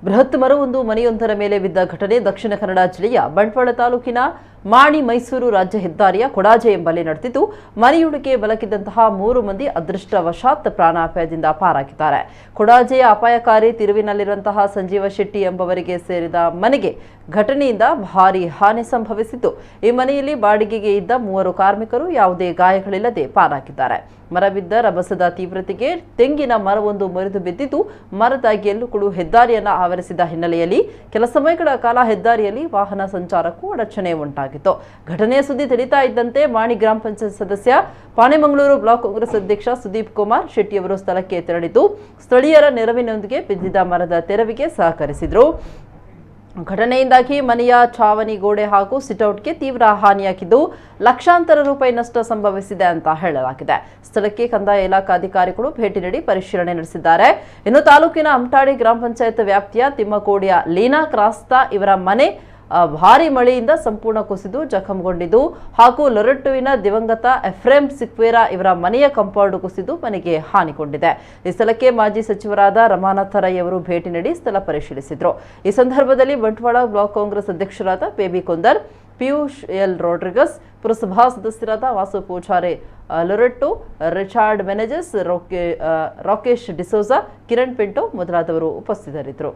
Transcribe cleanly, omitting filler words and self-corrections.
ಬೃಹತ್ ಮರವೊಂದು ಮನೆಯೊಂದರ ಮೇಲೆ ಬಿದ್ದ ಘಟನೆ ದಕ್ಷಿಣ ಕನ್ನಡ ಜಿಲ್ಲೆಯ ಬಂಟ್ವಾಳ ತಾಲೂಕಿನ ಮಾಣಿ ಮೈಸೂರು ರಾಜ್ಯ ಹೆದ್ದಾರಿಯ ಕೊಡಾಜೆ ಎಂಬಲ್ಲಿ ನಡೆದಿದ್ದು, ಮನೆಯೊಳಗೆ ಬಲಕಿದ್ದಂತಹ 3 ಮಂದಿ ಅದೃಷ್ಟವಶಾತ್ ಪ್ರಾಣಾಪಾಯದಿಂದ ಪಾರಾಗಿದ್ದಾರೆ. ಕೊಡಾಜೆಯ ಅಪಾಯಕಾರಿ ತಿರುವಿನಲ್ಲಿರುವಂತಹ ಸಂಜೀವ ಶೆಟ್ಟಿ ಎಂಬವರಿಗೆ ಸೇರಿದ ಮನೆಗೆ ಘಟನೆಯಿಂದ ಭಾರೀ ಹಾನಿ ಸಂಭವಿಸಿದ್ದು, ಈ ಮನೆಯಲ್ಲಿ ಬಾಡಿಗೆಗೆ ಇದ್ದ 3 ಕಾರ್ಮಿಕರು ಯಾವುದೇ ಗಾಯಗಳಿಲ್ಲದೆ ಪಾರಾಗಿದ್ದಾರೆ. ಮರ ಬಿದ್ದ ರಭಸದ ತೀವ್ರತೆಗೆ ತೆಂಗಿನ ಮರವೊಂದು ಮುರಿದು ಬಿದ್ದಿದ್ದು, ಮರದ ಗೆಲ್ಲುಗಳು ಹೆದ್ದಾರಿಯನ್ನು ಆವರಿಸಿದ ಹಿನ್ನೆಲೆಯಲ್ಲಿ ಕೆಲ ಸಮಯಗಳ ಕಾಲ ಹೆದ್ದಾರಿಯಲ್ಲಿ ವಾಹನ ಸಂಚಾರಕ್ಕೂ ಅಡಚಣೆ ಉಂಟಾಗಿತ್ತು. ಘಟನೆಯ ಸುದ್ದಿ ತಿಳಿತಾ ಇದ್ದಂತೆ ಮಾಣಿ ಗ್ರಾಮ ಪಂಚಾಯತ್ ಸದಸ್ಯ, ಪಾಣೆಮಂಗಳೂರು ಬ್ಲಾಕ್ ಕಾಂಗ್ರೆಸ್ ಅಧ್ಯಕ್ಷ ಸುದೀಪ್ ಕುಮಾರ್ ಶೆಟ್ಟಿ ಅವರು ಸ್ಥಳಕ್ಕೆ ತೆರಳಿದ್ದು, ಸ್ಥಳೀಯರ ನೆರವಿನೊಂದಿಗೆ ಬಿದ್ದಿದ್ದ ಮರದ ತೆರವಿಗೆ ಸಹಕರಿಸಿದರು. ಘಟನೆಯಿಂದಾಗಿ ಮನೆಯ ಛಾವಣಿ ಗೋಡೆ ಹಾಗೂ ಸಿಟೌಟ್ಗೆ ತೀವ್ರ ಹಾನಿಯಾಗಿದ್ದು, ಲಕ್ಷಾಂತರ ರೂಪಾಯಿ ನಷ್ಟ ಸಂಭವಿಸಿದೆ ಅಂತ ಹೇಳಲಾಗಿದೆ. ಸ್ಥಳಕ್ಕೆ ಕಂದಾಯ ಇಲಾಖಾ ಅಧಿಕಾರಿಗಳು ಭೇಟಿ ನೀಡಿ ಪರಿಶೀಲನೆ ನಡೆಸಿದ್ದಾರೆ. ಇನ್ನು ತಾಲೂಕಿನ ಅಮಟಾಡಿ ಗ್ರಾಮ ಪಂಚಾಯತ್ ವ್ಯಾಪ್ತಿಯ ತಿಮ್ಮಕೋಡಿಯ ಲೀನಾ ಕ್ರಾಸ್ತಾ ಇವರ ಮನೆ ಭಾರಿ ಮಳೆಯಿಂದ ಸಂಪೂರ್ಣ ಕುಸಿದು ಜಖಂಗೊಂಡಿದ್ದು, ಹಾಗೂ ಲೊರಟ್ಟುವಿನ ದಿವಂಗತ ಎಫ್ರೇಮ್ ಸಿಕ್ವೇರಾ ಇವರ ಮನೆಯ ಕಾಂಪೌಂಡ್ ಕುಸಿದು ಮನೆಗೆ ಹಾನಿಗೊಂಡಿದೆ. ಈ ಸ್ಥಳಕ್ಕೆ ಮಾಜಿ ಸಚಿವರಾದ ರಮಾನಾಥ ರೈ ಅವರು ಭೇಟಿ ನೀಡಿ ಸ್ಥಳ ಪರಿಶೀಲಿಸಿದರು. ಈ ಸಂದರ್ಭದಲ್ಲಿ ಬಂಟ್ವಾಳ ಬ್ಲಾಕ್ ಕಾಂಗ್ರೆಸ್ ಅಧ್ಯಕ್ಷರಾದ ಬೇಬಿ ಕುಂದರ್, ಪಿಯೂಷ್ ಎಲ್ ರೋಡ್ರಿಗಸ್, ಪುರಸಭಾ ಸದಸ್ಯರಾದ ವಾಸು ಪೂಜಾರಿ ಲೊರೆಟ್ಟು, ರಿಚಾರ್ಡ್ ಮೆನೆಜಸ್, ರಾಕೇಶ್ ಡಿಸೋಜಾ, ಕಿರಣ್ ಪಿಂಟೋ ಮೊದಲಾದವರು ಉಪಸ್ಥಿತರಿದ್ದರು.